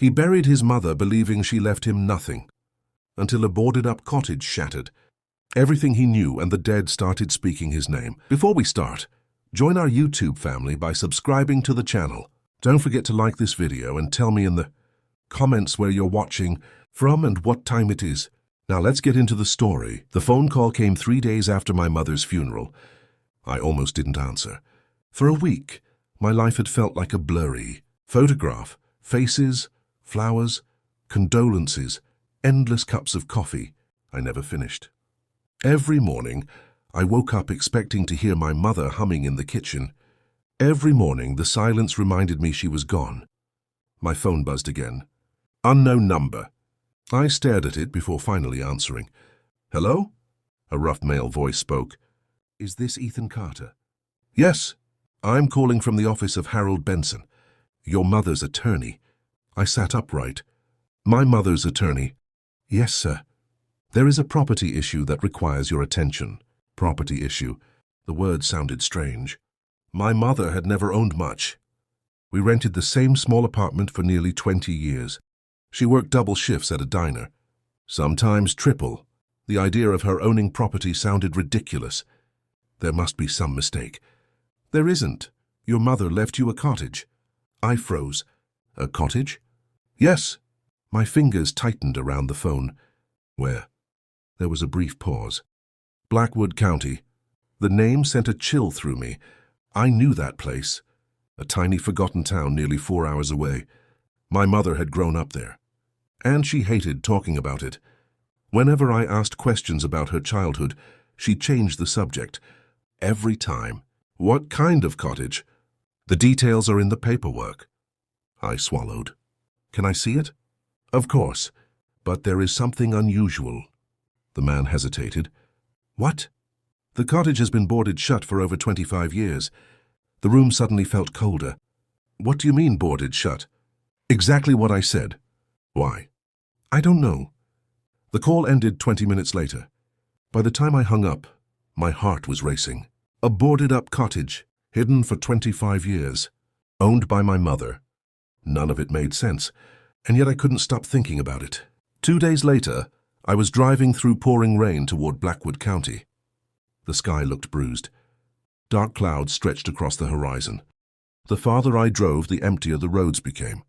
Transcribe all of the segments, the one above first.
He buried his mother, believing she left him nothing, until a boarded-up cottage shattered everything he knew and the dead started speaking his name. Before we start, join our YouTube family by subscribing to the channel. Don't forget to like this video and tell me in the comments where you're watching from and what time it is. Now let's get into the story. The phone call came 3 days after my mother's funeral. I almost didn't answer. For a week, my life had felt like a blurry photograph. Faces, flowers, condolences, endless cups of coffee. I never finished. Every morning, I woke up expecting to hear my mother humming in the kitchen. Every morning, the silence reminded me she was gone. My phone buzzed again. Unknown number. I stared at it before finally answering. Hello? A rough male voice spoke. Is this Ethan Carter? Yes. I'm calling from the office of Harold Benson, your mother's attorney. I sat upright. My mother's attorney? Yes, sir. There is a property issue that requires your attention. Property issue. The word sounded strange. My mother had never owned much. We rented the same small apartment for nearly 20 years. She worked double shifts at a diner, sometimes triple. The idea of her owning property sounded ridiculous. There must be some mistake. There isn't. Your mother left you a cottage. I froze. A cottage? Yes. My fingers tightened around the phone. Where? There was a brief pause. Blackwood County. The name sent a chill through me. I knew that place. A tiny forgotten town nearly 4 hours away. My mother had grown up there, and she hated talking about it. Whenever I asked questions about her childhood, she changed the subject. Every time. What kind of cottage? The details are in the paperwork. I swallowed. Can I see it? Of course, but there is something unusual. The man hesitated. What? The cottage has been boarded shut for over 25 years. The room suddenly felt colder. What do you mean boarded shut? Exactly what I said. Why? I don't know. The call ended 20 minutes later. By the time I hung up, my heart was racing. A boarded-up cottage, hidden for 25 years, owned by my mother. None of it made sense, and yet I couldn't stop thinking about it. 2 days later, I was driving through pouring rain toward Blackwood County. The sky looked bruised. Dark clouds stretched across the horizon. The farther I drove, the emptier the roads became.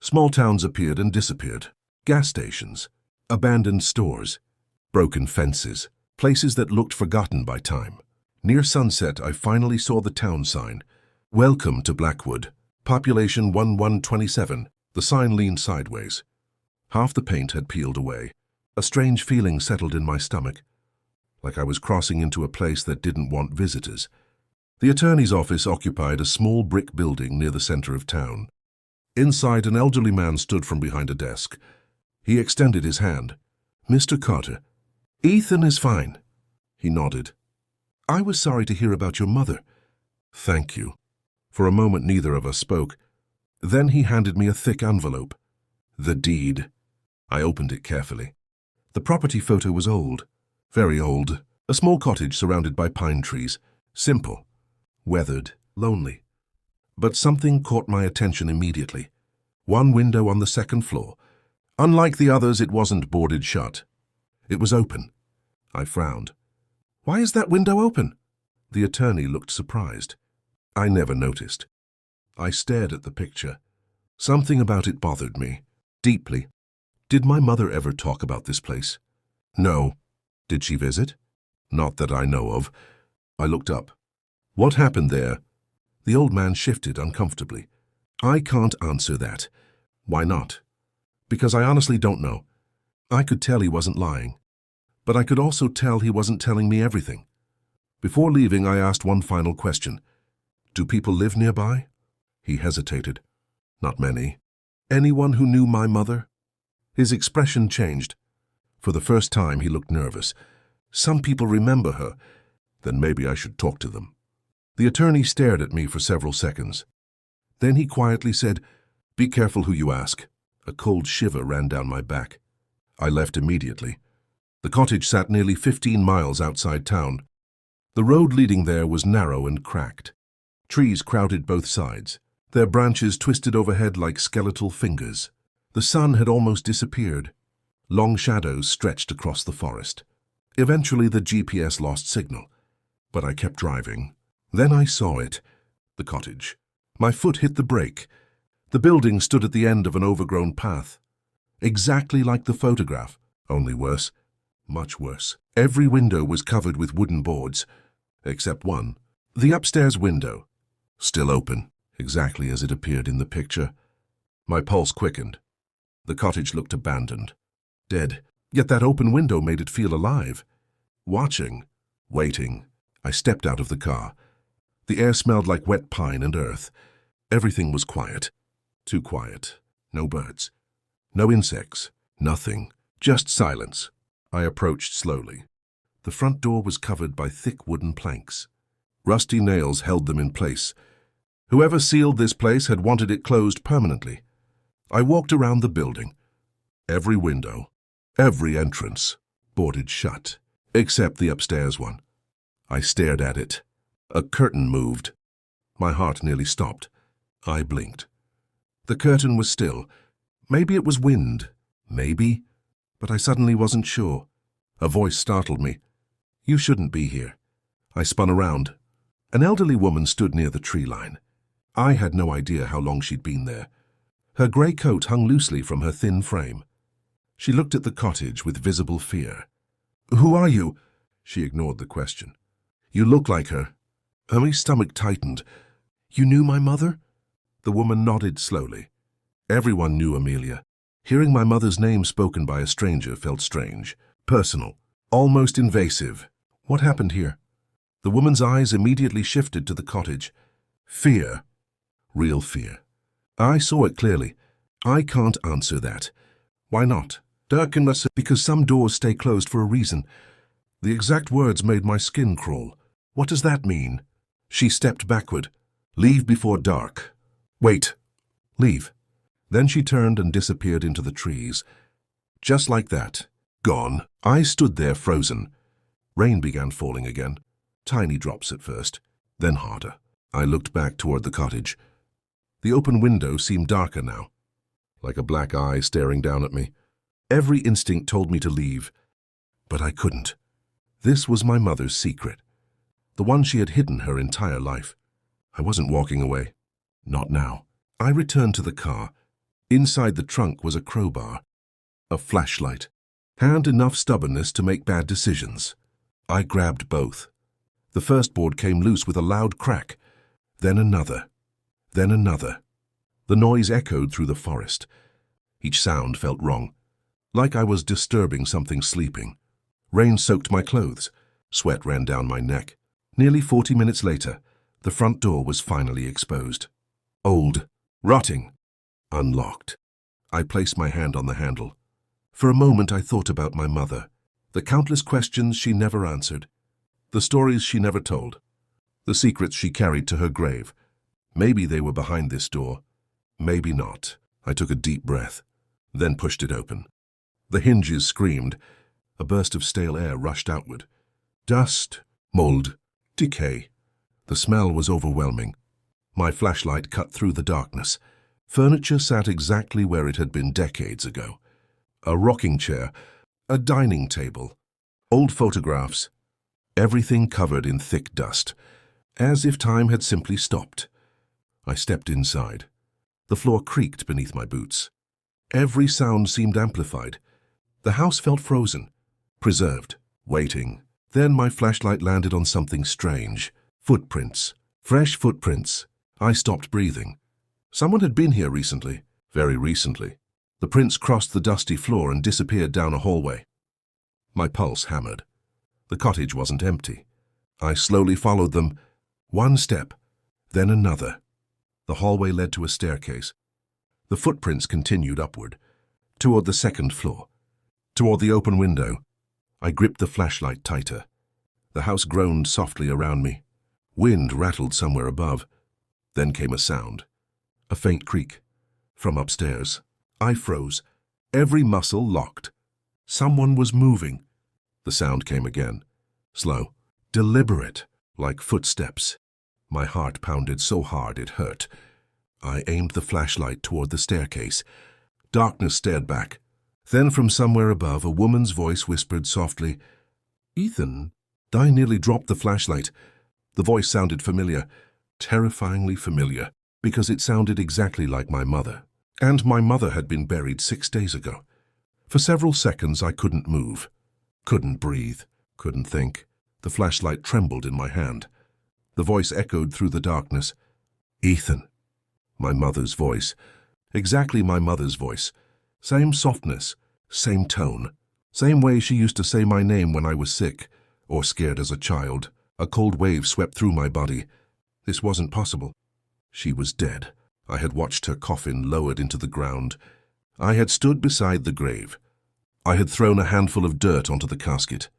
Small towns appeared and disappeared. Gas stations, abandoned stores, broken fences, places that looked forgotten by time. Near sunset, I finally saw the town sign. Welcome to Blackwood. Population 1127. The sign leaned sideways. Half the paint had peeled away. A strange feeling settled in my stomach, like I was crossing into a place that didn't want visitors. The attorney's office occupied a small brick building near the center of town. Inside, an elderly man stood from behind a desk. He extended his hand. Mr. Carter. Ethan is fine. He nodded. I was sorry to hear about your mother. Thank you. For a moment, neither of us spoke. Then he handed me a thick envelope. The deed. I opened it carefully. The property photo was old, very old. A small cottage surrounded by pine trees. Simple, weathered, lonely. But something caught my attention immediately. One window on the second floor. Unlike the others, it wasn't boarded shut. It was open. I frowned. Why is that window open? The attorney looked surprised. I never noticed. I stared at the picture. Something about it bothered me, deeply. Did my mother ever talk about this place? No. Did she visit? Not that I know of. I looked up. What happened there? The old man shifted uncomfortably. I can't answer that. Why not? Because I honestly don't know. I could tell he wasn't lying, but I could also tell he wasn't telling me everything. Before leaving, I asked one final question. Do people live nearby? He hesitated. Not many. Anyone who knew my mother? His expression changed. For the first time, he looked nervous. Some people remember her. Then maybe I should talk to them. The attorney stared at me for several seconds. Then he quietly said, Be careful who you ask. A cold shiver ran down my back. I left immediately. The cottage sat nearly 15 miles outside town. The road leading there was narrow and cracked. Trees crowded both sides, their branches twisted overhead like skeletal fingers. The sun had almost disappeared. Long shadows stretched across the forest. Eventually the GPS lost signal, but I kept driving. Then I saw it, the cottage. My foot hit the brake. The building stood at the end of an overgrown path. Exactly like the photograph, only worse. Much worse. Every window was covered with wooden boards, except one. The upstairs window, still open, exactly as it appeared in the picture. My pulse quickened. The cottage looked abandoned, dead, yet that open window made it feel alive. Watching, waiting, I stepped out of the car. The air smelled like wet pine and earth. Everything was quiet. Too quiet. No birds. No insects. Nothing. Just silence. I approached slowly. The front door was covered by thick wooden planks. Rusty nails held them in place. Whoever sealed this place had wanted it closed permanently. I walked around the building. Every window, every entrance, boarded shut, except the upstairs one. I stared at it. A curtain moved. My heart nearly stopped. I blinked. The curtain was still. Maybe it was wind. Maybe. But I suddenly wasn't sure. A voice startled me. "You shouldn't be here." I spun around. An elderly woman stood near the tree line. I had no idea how long she'd been there. Her grey coat hung loosely from her thin frame. She looked at the cottage with visible fear. "Who are you?" She ignored the question. "You look like her." My stomach tightened. "You knew my mother?" The woman nodded slowly. Everyone knew Amelia. Hearing my mother's name spoken by a stranger felt strange, personal, almost invasive. What happened here? The woman's eyes immediately shifted to the cottage. Fear. Real fear. I saw it clearly. I can't answer that. Why not? Because some doors stay closed for a reason. The exact words made my skin crawl. What does that mean? She stepped backward. "Leave before dark." "Wait." "Leave." Then she turned and disappeared into the trees. Just like that. Gone. I stood there frozen. Rain began falling again. Tiny drops at first, then harder. I looked back toward the cottage. The open window seemed darker now, like a black eye staring down at me. Every instinct told me to leave, but I couldn't. This was my mother's secret, the one she had hidden her entire life. I wasn't walking away. Not now. I returned to the car. Inside the trunk was a crowbar, a flashlight, and enough stubbornness to make bad decisions. I grabbed both. The first board came loose with a loud crack, then another, then another. The noise echoed through the forest. Each sound felt wrong, like I was disturbing something sleeping. Rain soaked my clothes. Sweat ran down my neck. Nearly 40 minutes later, the front door was finally exposed. Old, rotting, unlocked. I placed my hand on the handle. For a moment I thought about my mother, the countless questions she never answered, the stories she never told, the secrets she carried to her grave. Maybe they were behind this door, maybe not. I took a deep breath, then pushed it open. The hinges screamed. A burst of stale air rushed outward. Dust, mold, decay. The smell was overwhelming. My flashlight cut through the darkness. Furniture sat exactly where it had been decades ago. A rocking chair, a dining table, old photographs, everything covered in thick dust, as if time had simply stopped. I stepped inside. The floor creaked beneath my boots. Every sound seemed amplified. The house felt frozen, preserved, waiting. Then my flashlight landed on something strange. Footprints. Fresh footprints. I stopped breathing. Someone had been here recently, very recently. The prints crossed the dusty floor and disappeared down a hallway. My pulse hammered. The cottage wasn't empty. I slowly followed them. One step, then another. The hallway led to a staircase. The footprints continued upward, toward the second floor, toward the open window. I gripped the flashlight tighter. The house groaned softly around me. Wind rattled somewhere above. Then came a sound. A faint creak. From upstairs. I froze. Every muscle locked. Someone was moving. The sound came again. Slow. Deliberate. Like footsteps. My heart pounded so hard it hurt. I aimed the flashlight toward the staircase. Darkness stared back. Then from somewhere above, a woman's voice whispered softly, "Ethan." I nearly dropped the flashlight. The voice sounded familiar, terrifyingly familiar, because it sounded exactly like my mother. And my mother had been buried 6 days ago. For several seconds I couldn't move, couldn't breathe, couldn't think. The flashlight trembled in my hand. The voice echoed through the darkness. "Ethan." My mother's voice. Exactly my mother's voice. Same softness, same tone, same way she used to say my name when I was sick or scared as a child. A cold wave swept through my body. This wasn't possible. She was dead. I had watched her coffin lowered into the ground. I had stood beside the grave. I had thrown a handful of dirt onto the casket.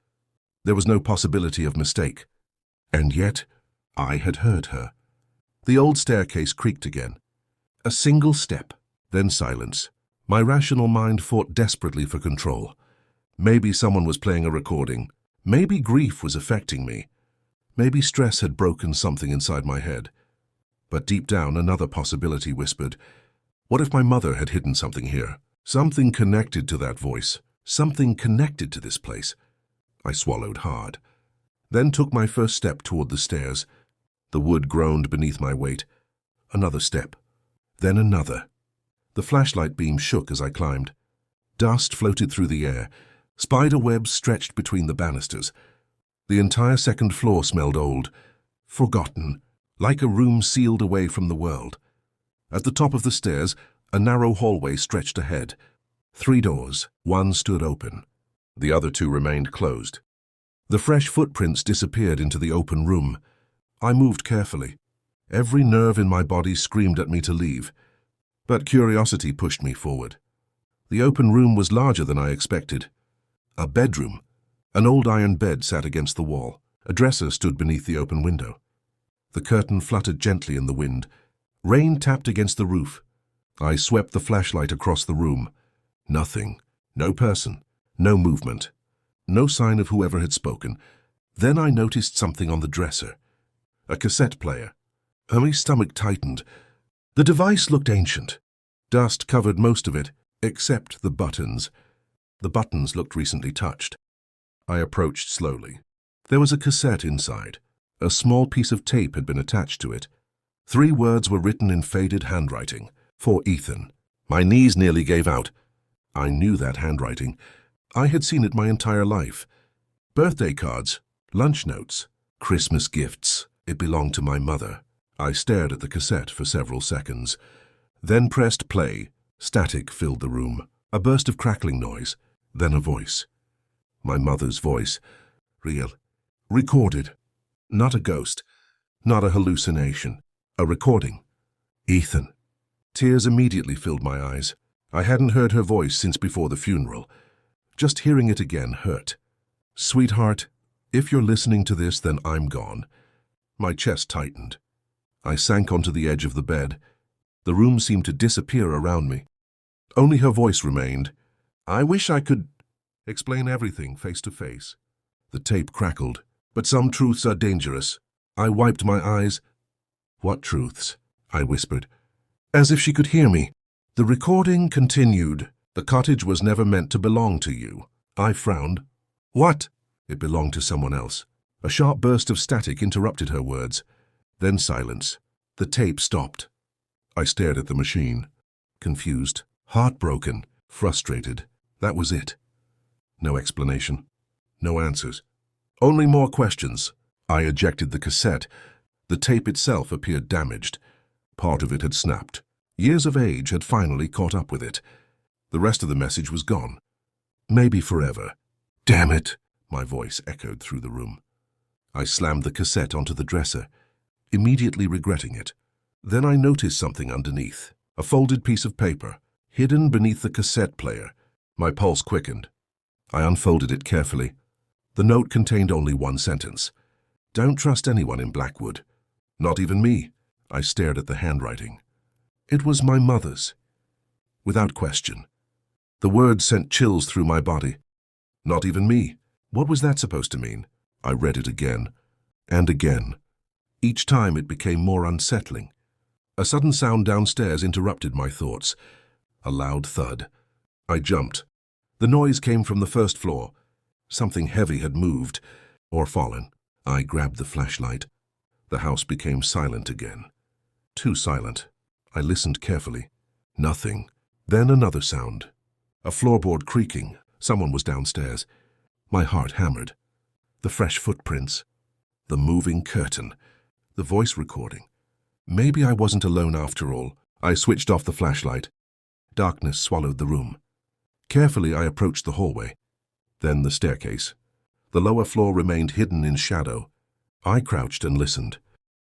There was no possibility of mistake. And yet, I had heard her. The old staircase creaked again. A single step, then silence. My rational mind fought desperately for control. Maybe someone was playing a recording. Maybe grief was affecting me. Maybe stress had broken something inside my head. But deep down, another possibility whispered, what if my mother had hidden something here? Something connected to that voice. Something connected to this place. I swallowed hard. Then took my first step toward the stairs. The wood groaned beneath my weight. Another step. Then another. The flashlight beam shook as I climbed. Dust floated through the air. Spider webs stretched between the banisters. The entire second floor smelled old, forgotten, like a room sealed away from the world. At the top of the stairs, a narrow hallway stretched ahead. 3 doors. One stood open. The other 2 remained closed. The fresh footprints disappeared into the open room. I moved carefully. Every nerve in my body screamed at me to leave. But curiosity pushed me forward. The open room was larger than I expected. A bedroom. An old iron bed sat against the wall. A dresser stood beneath the open window. The curtain fluttered gently in the wind. Rain tapped against the roof. I swept the flashlight across the room. Nothing. No person. No movement. No sign of whoever had spoken. Then I noticed something on the dresser. A cassette player. My stomach tightened. The device looked ancient. Dust covered most of it, except the buttons. The buttons looked recently touched. I approached slowly. There was a cassette inside. A small piece of tape had been attached to it. 3 words were written in faded handwriting. For Ethan. My knees nearly gave out. I knew that handwriting. I had seen it my entire life. Birthday cards, lunch notes, Christmas gifts. It belonged to my mother. I stared at the cassette for several seconds, then pressed play. Static filled the room. A burst of crackling noise, then a voice. My mother's voice. Real. Recorded. Not a ghost. Not a hallucination. A recording. Ethan. Tears immediately filled my eyes. I hadn't heard her voice since before the funeral. Just hearing it again hurt. Sweetheart, if you're listening to this, then I'm gone. My chest tightened. I sank onto the edge of the bed. The room seemed to disappear around me. Only her voice remained. I wish I could explain everything face to face. The tape crackled. But some truths are dangerous. I wiped my eyes. What truths? I whispered. As if she could hear me. The recording continued. The cottage was never meant to belong to you. I frowned. What? It belonged to someone else. A sharp burst of static interrupted her words. Then silence. The tape stopped. I stared at the machine. Confused, heartbroken, frustrated. That was it. No explanation. No answers. Only more questions. I ejected the cassette. The tape itself appeared damaged. Part of it had snapped. Years of age had finally caught up with it. The rest of the message was gone. Maybe forever. Damn it! My voice echoed through the room. I slammed the cassette onto the dresser, immediately regretting it. Then I noticed something underneath. A folded piece of paper, hidden beneath the cassette player. My pulse quickened. I unfolded it carefully. The note contained only one sentence. Don't trust anyone in Blackwood. Not even me. I stared at the handwriting. It was my mother's. Without question. The words sent chills through my body. Not even me. What was that supposed to mean? I read it again. And again. Each time it became more unsettling. A sudden sound downstairs interrupted my thoughts. A loud thud. I jumped. The noise came from the first floor. Something heavy had moved, or fallen. I grabbed the flashlight. The house became silent again. Too silent. I listened carefully. Nothing. Then another sound. A floorboard creaking. Someone was downstairs. My heart hammered. The fresh footprints. The moving curtain. The voice recording. Maybe I wasn't alone after all. I switched off the flashlight. Darkness swallowed the room. Carefully, I approached the hallway. Then the staircase. The lower floor remained hidden in shadow. I crouched and listened.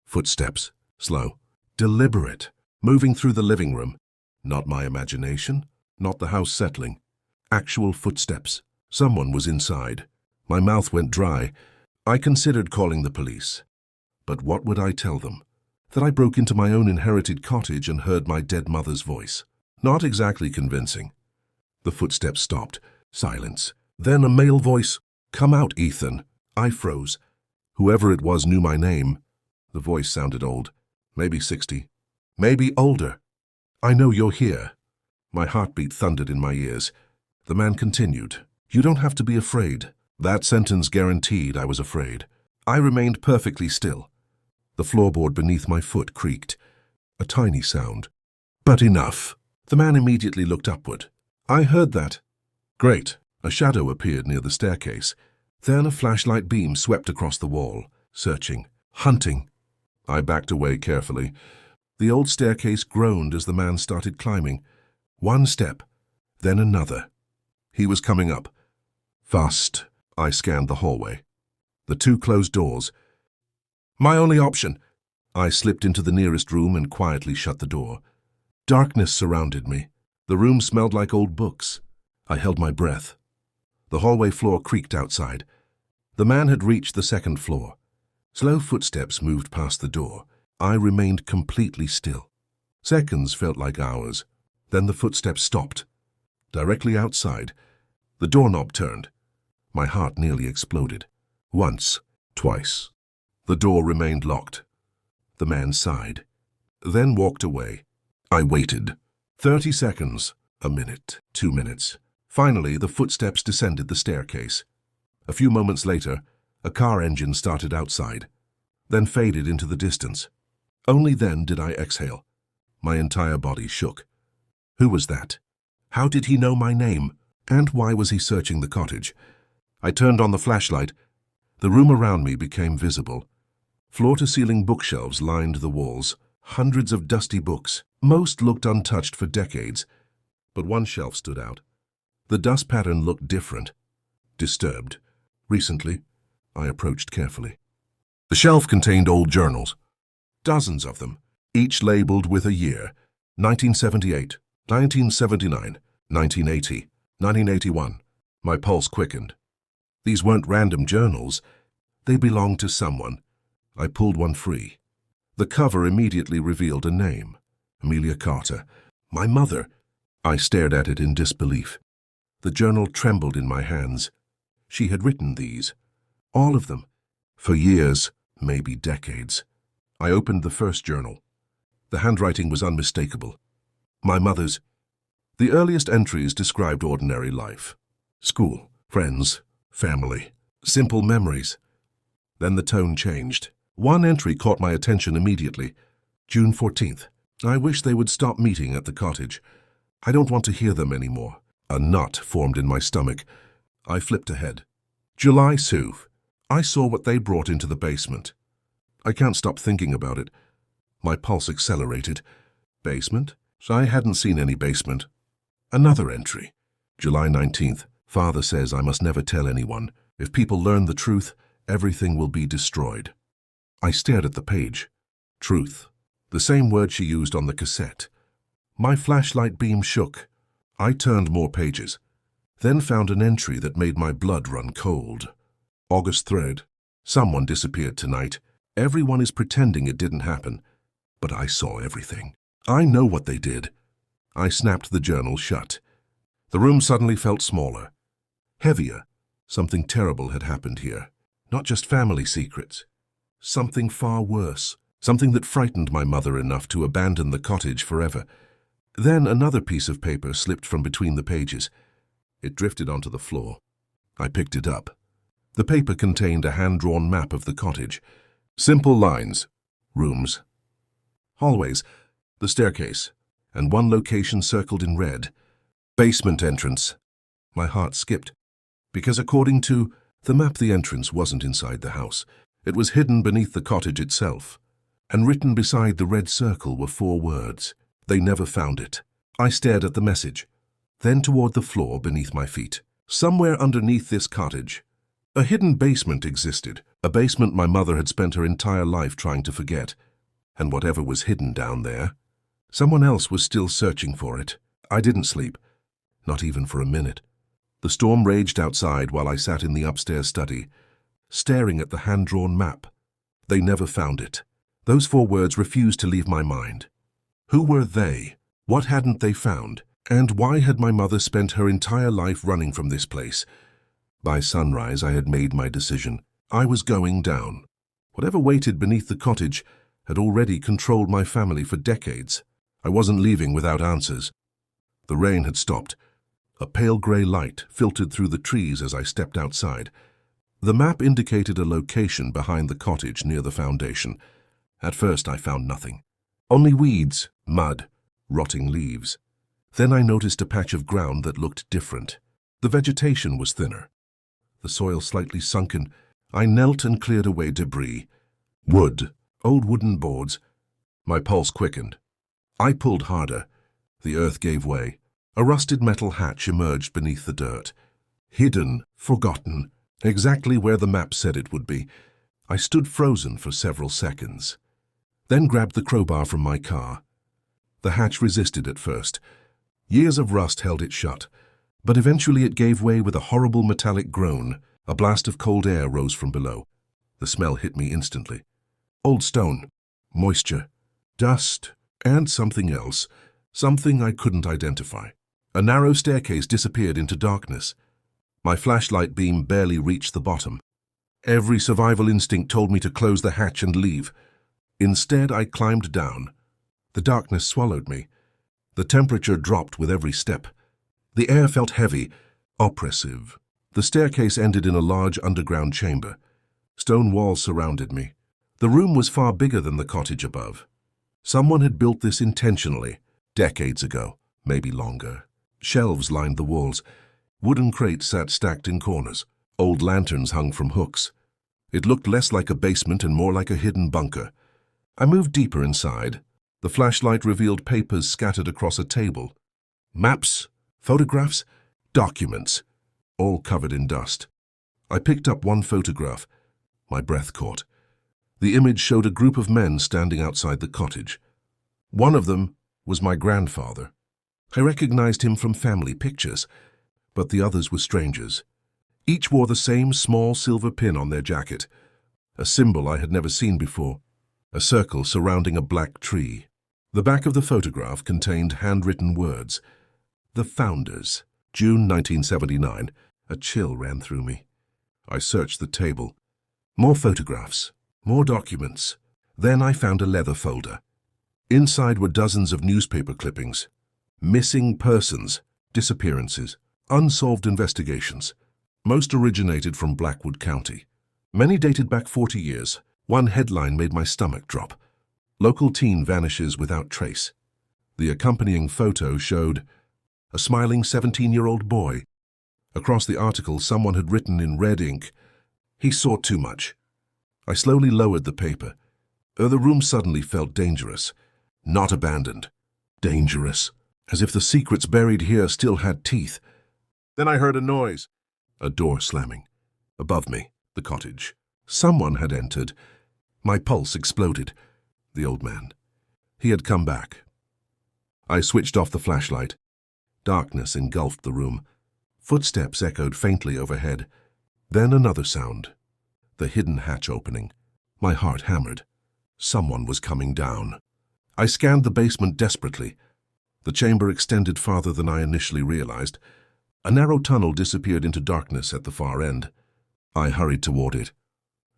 Footsteps. Slow. Deliberate. Moving through the living room. Not my imagination. Not the house settling. Actual footsteps. Someone was inside. My mouth went dry. I considered calling the police. But what would I tell them? That I broke into my own inherited cottage and heard my dead mother's voice. Not exactly convincing. The footsteps stopped. Silence. Then a male voice. "Come out, Ethan." I froze. Whoever it was knew my name. The voice sounded old. Maybe 60. Maybe older. "I know you're here." My heartbeat thundered in my ears. The man continued. "You don't have to be afraid." That sentence guaranteed I was afraid. I remained perfectly still. The floorboard beneath my foot creaked. A tiny sound. "But enough." The man immediately looked upward. "I heard that." "Great." A shadow appeared near the staircase. Then a flashlight beam swept across the wall, searching, hunting. I backed away carefully. The old staircase groaned as the man started climbing. One step, then another. He was coming up. Fast. I scanned the hallway. The two closed doors. My only option. I slipped into the nearest room and quietly shut the door. Darkness surrounded me. The room smelled like old books. I held my breath. The hallway floor creaked outside. The man had reached the second floor. Slow footsteps moved past the door. I remained completely still. Seconds felt like hours. Then the footsteps stopped. Directly outside, the doorknob turned. My heart nearly exploded. Once, twice. The door remained locked. The man sighed, then walked away. I waited. 30 seconds, a minute, 2 minutes. Finally, the footsteps descended the staircase. A few moments later, a car engine started outside, then faded into the distance. Only then did I exhale. My entire body shook. Who was that? How did he know my name? And why was he searching the cottage? I turned on the flashlight. The room around me became visible. Floor-to-ceiling bookshelves lined the walls. Hundreds of dusty books. Most looked untouched for decades, but one shelf stood out. The dust pattern looked different, disturbed. Recently, I approached carefully. The shelf contained old journals, dozens of them, each labeled with a year: 1978, 1979, 1980, 1981. My pulse quickened. These weren't random journals. They belonged to someone. I pulled one free. The cover immediately revealed a name: Amelia Carter. My mother. I stared at it in disbelief. The journal trembled in my hands. She had written these. All of them. For years, maybe decades. I opened the first journal. The handwriting was unmistakable. My mother's. The earliest entries described ordinary life. School, friends, family, simple memories. Then the tone changed. One entry caught my attention immediately. June 14th. I wish they would stop meeting at the cottage. I don't want to hear them anymore. A knot formed in my stomach. I flipped ahead. July Sue. I saw what they brought into the basement. I can't stop thinking about it. My pulse accelerated. Basement? I hadn't seen any basement. Another entry. July 19th. Father says I must never tell anyone. If people learn the truth, everything will be destroyed. I stared at the page. Truth. The same word she used on the cassette. My flashlight beam shook. I turned more pages, then found an entry that made my blood run cold. August 3rd. Someone disappeared tonight. Everyone is pretending it didn't happen, but I saw everything. I know what they did. I snapped the journal shut. The room suddenly felt smaller, heavier. Something terrible had happened here. Not just family secrets. Something far worse. Something that frightened my mother enough to abandon the cottage forever. Then another piece of paper slipped from between the pages. It drifted onto the floor. I picked it up. The paper contained a hand-drawn map of the cottage. Simple lines, rooms, hallways, the staircase, and one location circled in red. Basement entrance. My heart skipped, because according to the map, the entrance wasn't inside the house. It was hidden beneath the cottage itself. And written beside the red circle were 4 words. They never found it. I stared at the message, then toward the floor beneath my feet. Somewhere underneath this cottage, a hidden basement existed, a basement my mother had spent her entire life trying to forget. And whatever was hidden down there, someone else was still searching for it. I didn't sleep, not even for a minute. The storm raged outside while I sat in the upstairs study, staring at the hand-drawn map. They never found it. Those 4 words refused to leave my mind. Who were they? What hadn't they found? And why had my mother spent her entire life running from this place? By sunrise, I had made my decision. I was going down. Whatever waited beneath the cottage had already controlled my family for decades. I wasn't leaving without answers. The rain had stopped. A pale grey light filtered through the trees as I stepped outside. The map indicated a location behind the cottage near the foundation. At first, I found nothing. Only weeds, mud, rotting leaves. Then I noticed a patch of ground that looked different. The vegetation was thinner, the soil slightly sunken. I knelt and cleared away debris. Wood, old wooden boards. My pulse quickened. I pulled harder. The earth gave way. A rusted metal hatch emerged beneath the dirt. Hidden, forgotten, exactly where the map said it would be. I stood frozen for several seconds, then grabbed the crowbar from my car. The hatch resisted at first. Years of rust held it shut, but eventually it gave way with a horrible metallic groan. A blast of cold air rose from below. The smell hit me instantly. Old stone, moisture, dust, and something else, something I couldn't identify. A narrow staircase disappeared into darkness. My flashlight beam barely reached the bottom. Every survival instinct told me to close the hatch and leave. Instead, I climbed down. The darkness swallowed me. The temperature dropped with every step. The air felt heavy, oppressive. The staircase ended in a large underground chamber. Stone walls surrounded me. The room was far bigger than the cottage above. Someone had built this intentionally, decades ago, maybe longer. Shelves lined the walls. Wooden crates sat stacked in corners. Old lanterns hung from hooks. It looked less like a basement and more like a hidden bunker. I moved deeper inside. The flashlight revealed papers scattered across a table. Maps, photographs, documents, all covered in dust. I picked up one photograph. My breath caught. The image showed a group of men standing outside the cottage. One of them was my grandfather. I recognized him from family pictures, but the others were strangers. Each wore the same small silver pin on their jacket, a symbol I had never seen before, a circle surrounding a black tree. The back of the photograph contained handwritten words. The Founders, June 1979. A chill ran through me. I searched the table. More photographs, more documents. Then I found a leather folder. Inside were dozens of newspaper clippings. Missing persons, disappearances, unsolved investigations. Most originated from Blackwood County. Many dated back 40 years. One headline made my stomach drop. Local teen vanishes without trace. The accompanying photo showed a smiling 17-year-old boy. Across the article, someone had written in red ink, "He saw too much." I slowly lowered the paper. The room suddenly felt dangerous. Not abandoned. Dangerous. As if the secrets buried here still had teeth. Then I heard a noise. A door slamming. Above me, the cottage. Someone had entered. My pulse exploded. The old man. He had come back. I switched off the flashlight. Darkness engulfed the room. Footsteps echoed faintly overhead. Then another sound. The hidden hatch opening. My heart hammered. Someone was coming down. I scanned the basement desperately. The chamber extended farther than I initially realized. A narrow tunnel disappeared into darkness at the far end. I hurried toward it.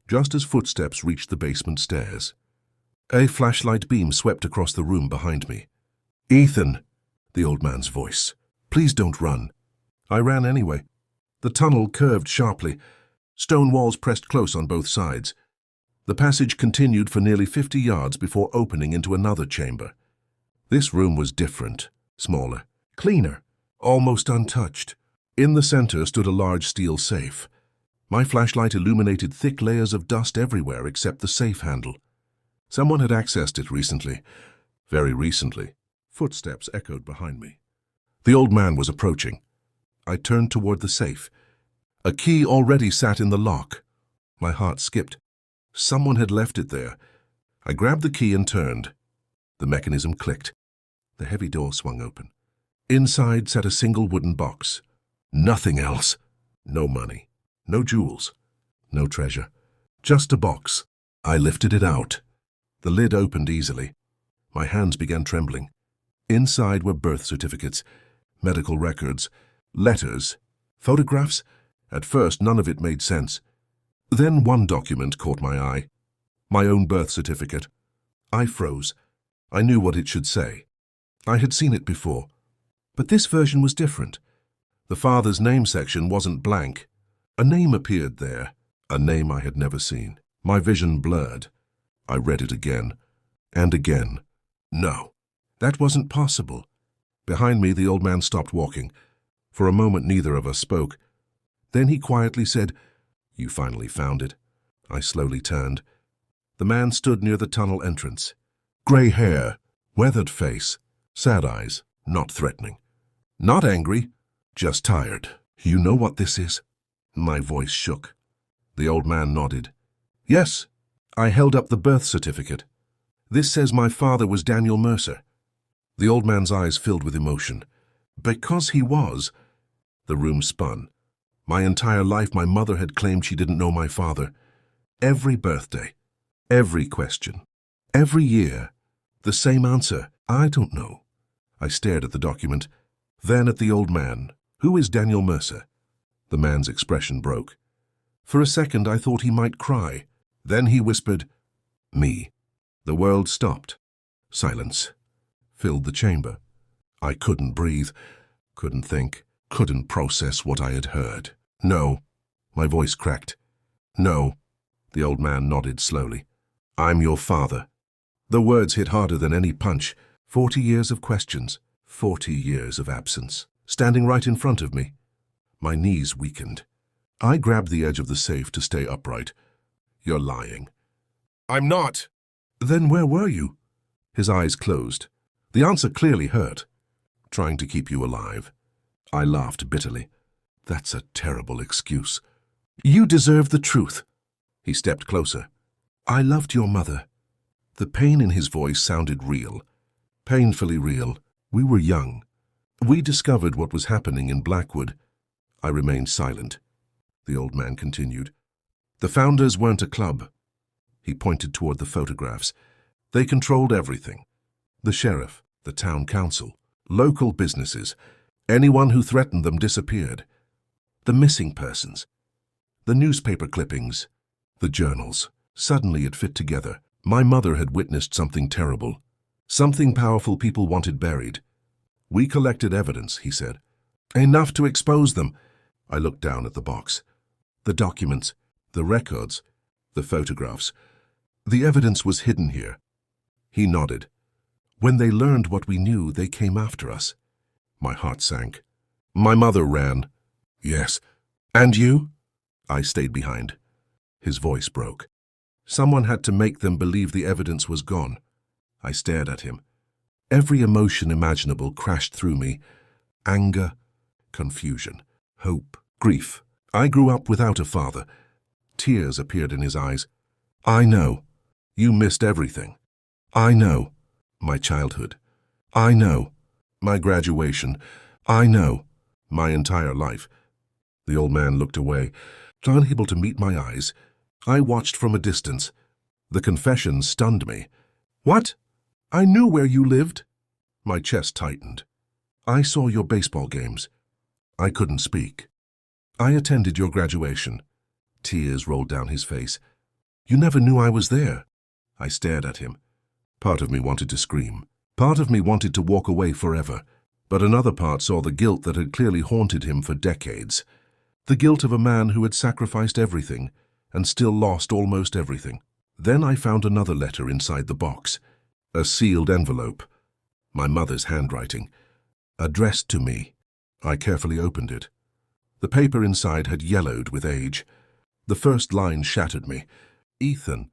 Just as footsteps reached the basement stairs, a flashlight beam swept across the room behind me. "Ethan!" The old man's voice. Please don't run. I ran anyway. The tunnel curved sharply. Stone walls pressed close on both sides. The passage continued for nearly 50 yards before opening into another chamber. This room was different, smaller, cleaner, almost untouched. In the center stood a large steel safe. My flashlight illuminated thick layers of dust everywhere except the safe handle. Someone had accessed it recently. Very recently. Footsteps echoed behind me. The old man was approaching. I turned toward the safe. A key already sat in the lock. My heart skipped. Someone had left it there. I grabbed the key and turned. The mechanism clicked. The heavy door swung open. Inside sat a single wooden box. Nothing else. No money. No jewels. No treasure. Just a box. I lifted it out. The lid opened easily. My hands began trembling. Inside were birth certificates, medical records, letters, photographs. At first, none of it made sense. Then one document caught my eye. My own birth certificate. I froze. I knew what it should say. I had seen it before. But this version was different. The father's name section wasn't blank. A name appeared there, a name I had never seen. My vision blurred. I read it again and again. No, that wasn't possible. Behind me, the old man stopped walking. For a moment, neither of us spoke. Then he quietly said, "You finally found it." I slowly turned. The man stood near the tunnel entrance. Gray hair, weathered face, sad eyes, not threatening. Not angry, just tired. "You know what this is?" My voice shook. The old man nodded. "Yes." I held up the birth certificate. "This says my father was Daniel Mercer." The old man's eyes filled with emotion. Because he was. The room spun. My entire life, my mother had claimed she didn't know my father. Every birthday, every question, every year, the same answer, "I don't know." I stared at the document, then at the old man. "Who is Daniel Mercer?" The man's expression broke. For a second, I thought he might cry. Then he whispered, "Me." The world stopped. Silence filled the chamber. I couldn't breathe, couldn't think, couldn't process what I had heard. "No." My voice cracked. "No." The old man nodded slowly. "I'm your father." The words hit harder than any punch. 40 years of questions, 40 years of absence, standing right in front of me. My knees weakened. I grabbed the edge of the safe to stay upright. "You're lying." "I'm not." "Then where were you?" His eyes closed. The answer clearly hurt. "Trying to keep you alive." I laughed bitterly. "That's a terrible excuse." "You deserve the truth." He stepped closer. "I loved your mother." The pain in his voice sounded real. Painfully real. We were young. We discovered what was happening in Blackwood. I remained silent. The old man continued. "The founders weren't a club." He pointed toward the photographs. "They controlled everything. The sheriff, the town council, local businesses. Anyone who threatened them disappeared. The missing persons, the newspaper clippings, the journals. Suddenly it fit together. My mother had witnessed something terrible. Something powerful people wanted buried. We collected evidence," he said. "Enough to expose them." I looked down at the box. The documents, the records, the photographs. The evidence was hidden here. He nodded. "When they learned what we knew, they came after us." My heart sank. "My mother ran." "Yes." "And you?" I stayed behind. His voice broke. "Someone had to make them believe the evidence was gone." I stared at him. Every emotion imaginable crashed through me. Anger, confusion, hope, grief. I grew up without a father. Tears appeared in his eyes. "I know. You missed everything. I know. My childhood. I know. My graduation. I know. My entire life." The old man looked away, unable to meet my eyes. I watched from a distance. The confession stunned me. "What? I knew where you lived." My chest tightened. "I saw your baseball games." I couldn't speak. "I attended your graduation." Tears rolled down his face. "You never knew I was there." I stared at him. Part of me wanted to scream. Part of me wanted to walk away forever. But another part saw the guilt that had clearly haunted him for decades. The guilt of a man who had sacrificed everything and still lost almost everything. Then I found another letter inside the box, a sealed envelope, my mother's handwriting, addressed to me. I carefully opened it. The paper inside had yellowed with age. The first line shattered me. "Ethan,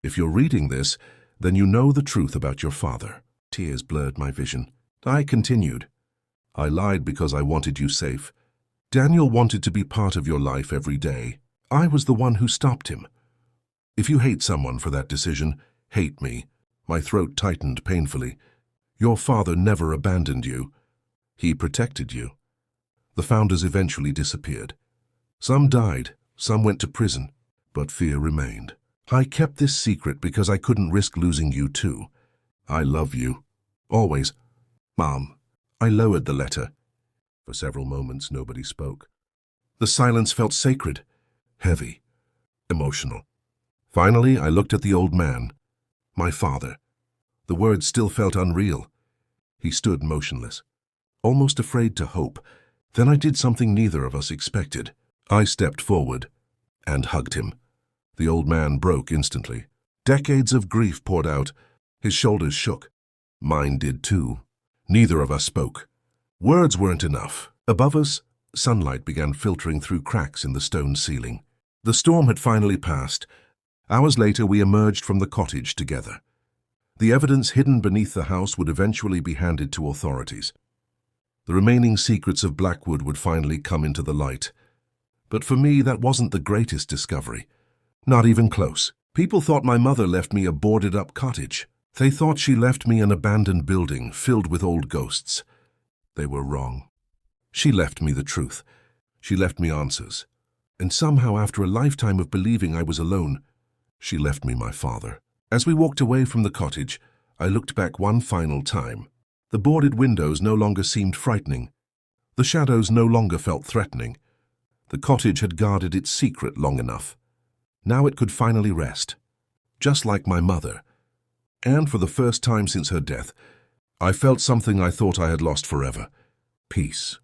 if you're reading this, then you know the truth about your father." Tears blurred my vision. I continued. "I lied because I wanted you safe. Daniel wanted to be part of your life every day. I was the one who stopped him. If you hate someone for that decision, hate me." My throat tightened painfully. "Your father never abandoned you. He protected you." The founders eventually disappeared. Some died, some went to prison, but fear remained. I kept this secret because I couldn't risk losing you too. I love you. Always. Mom. I lowered the letter. For several moments, nobody spoke. The silence felt sacred, heavy, emotional. Finally, I looked at the old man, my father. The words still felt unreal. He stood motionless, almost afraid to hope. Then I did something neither of us expected. I stepped forward and hugged him. The old man broke instantly. Decades of grief poured out. His shoulders shook. Mine did too. Neither of us spoke. Words weren't enough. Above us, sunlight began filtering through cracks in the stone ceiling. The storm had finally passed. Hours later, we emerged from the cottage together. The evidence hidden beneath the house would eventually be handed to authorities. The remaining secrets of Blackwood would finally come into the light. But for me, that wasn't the greatest discovery. Not even close. People thought my mother left me a boarded-up cottage. They thought she left me an abandoned building filled with old ghosts. They were wrong. She left me the truth. She left me answers. And somehow, after a lifetime of believing I was alone, she left me my father. As we walked away from the cottage, I looked back one final time. The boarded windows no longer seemed frightening. The shadows no longer felt threatening. The cottage had guarded its secret long enough. Now it could finally rest, just like my mother. And for the first time since her death, I felt something I thought I had lost forever: peace.